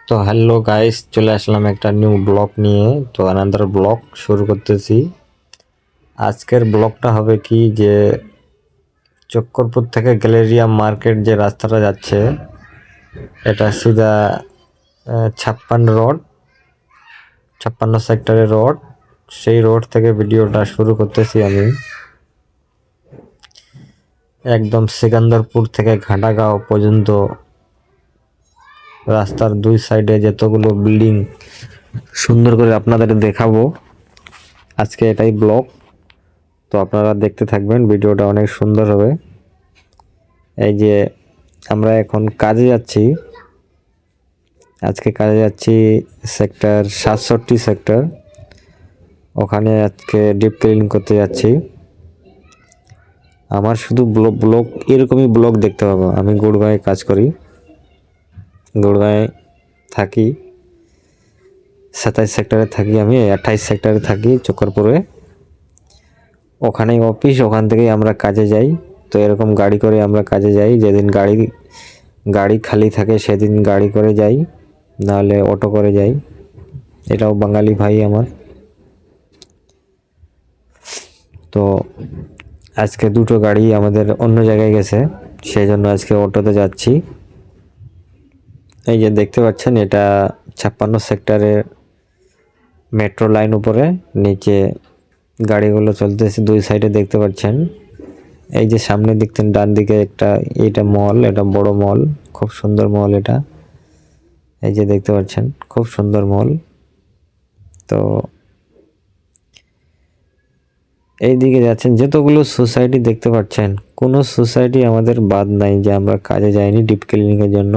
তো hello guys, চলে আসলাম একটা নিউ ব্লগ নিয়ে। তো আনাদার ব্লগ শুরু করতেছি। আজকের ব্লগটা হবে কি যে চক্করপুর থেকে গ্যালেরিয়া মার্কেট যে রাস্তাটা যাচ্ছে, এটা সিধা 56 সেক্টরের রোড। সেই রোড থেকে ভিডিওটা শুরু করতেছি আমি। একদম সিকান্দরপুর থেকে ঘাটাগাঁও পর্যন্ত রাস্তার দুই সাইডে যতগুলো বিল্ডিং সুন্দর করে আপনাদের দেখাবো। আজকে এটাই ব্লগ, তো আপনারা দেখতে থাকবেন, ভিডিওটা অনেক সুন্দর হবে। এই যে আমরা এখন কাজে যাচ্ছি, আজকে কাজে যাচ্ছি সেক্টর 67 সেক্টর, ওখানে আজকে ডিপ ক্লিন করতে যাচ্ছি। আমার শুধু ব্লগ এরকমই ব্লগ দেখতে পাবো। আমি গুড়গাঁয়ে কাজ করি, গুড়গাঁয়ে থাকি, 27 সেক্টরে থাকি, আমি 28 সেক্টরে থাকি চক্করপুরে। ওখানেই অফিস, ওখান থেকেই আমরা কাজে যাই। তো এরকম গাড়ি করে আমরা কাজে যাই। যেদিন গাড়ি খালি থাকে সেদিন গাড়ি করে যাই, নাহলে অটো করে যাই। এটাও বাঙালি ভাই আমার। তো আজকে দুটো গাড়ি আমাদের অন্য জায়গায় গেছে, সেই জন্য আজকে অটোতে যাচ্ছি। এই যে দেখতে পাচ্ছেন, এটা 56 সেক্টরের মেট্রো লাইন উপরে, নিচে গাড়িগুলো চলতেছে দুই সাইডে দেখতে পাচ্ছেন। এই যে সামনে দেখতেন ডান দিকে একটা, এটা মল, এটা বড় মল, খুব সুন্দর মল এটা। এই যে দেখতে পাচ্ছেন, খুব সুন্দর মল। তো এই দিকে যাচ্ছেন, যতগুলো সোসাইটি দেখতে পাচ্ছেন, কোনো সোসাইটি আমাদের বাদ নাই যে আমরা কাজে যাইনি ডিপ ক্লিনিং এর জন্য।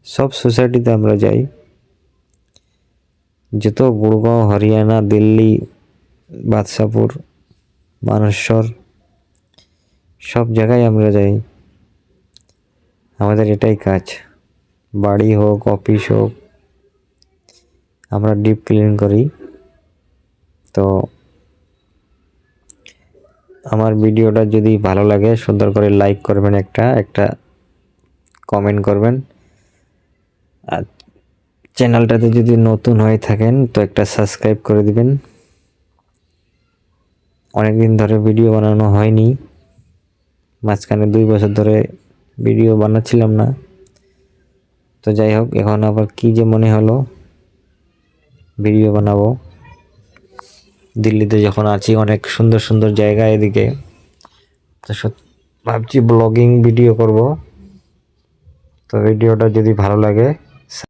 সব সোসাইটিতে আমরা যাই। যত গুড়গাঁও, হরিয়ানা, দিল্লি, বাদশাপুর, মানেশ্বর, সব জায়গায় আমরা যাই। আমাদের এটাই কাজ, বাড়ি হোক অফিস হোক, আমরা ডিপ ক্লিন করি। তো আমার ভিডিওটা যদি ভালো লাগে সুন্দর করে লাইক করবেন, একটা কমেন্ট করবেন। আর চ্যানেলটাতে যদি নতুন হয়ে থাকেন তো একটা সাবস্ক্রাইব করে দিবেন। অনেকদিন ধরে ভিডিও বানানো হয়নি, মাঝখানে 2 বছর ধরে ভিডিও বানাচ্ছিলাম না। তো যাই হোক, এখন আবার কি যে মনে হলো ভিডিও বানাবো। দিল্লিতে যখন আছি, অনেক সুন্দর সুন্দর জায়গা এদিকে, তো ভাবছি ব্লগিং ভিডিও করব। তো ভিডিওটা যদি ভালো লাগে